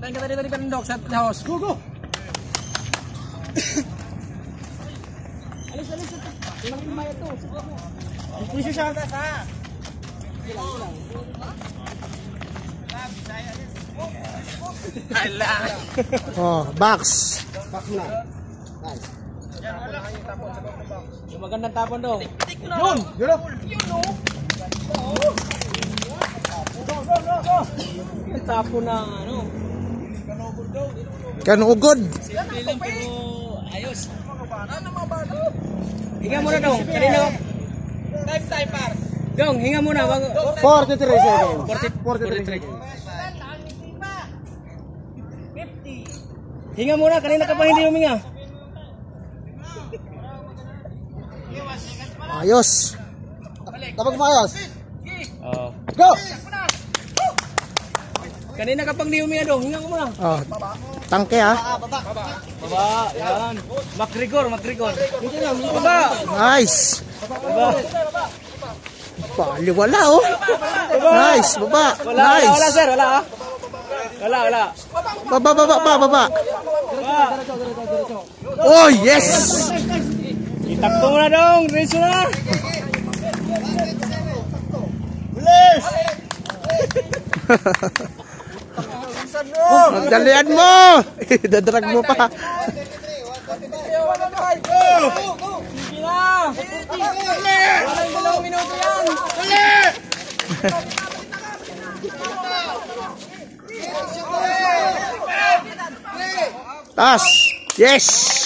Tayo ka dito ni Pendok sa house. Go, go! Alis. Ilang lumaya to. Puso siya. Hala. Oh, box. Back na. Nice. Yung magandang tapon daw. Yun! Go! Tapon na ano. Kanugod. Simple lang pero ayos. Hinga muna dong. Kanina. Time par. Dong, hinga muna. 43 seconds. 43. Hinga muna, kanina ka pa hindi huminga. Ayos. Tapos maayos. Oh. Go! Kanina ka pang hindi huminga dong, hinga muna. Oh, tangke ha. Baba, yan. Makrigor. Baba. Nice. Baba. Bali, wala oh. Nice, baba. Nice. Wala sir, wala ah. Wala. Baba. Oh, yes. Itakbo mo na dong, reso na. Bilis. Dalian mo. Dadrag mo pa. Sige na. Walang 2 minuto yan. Tas. Yes.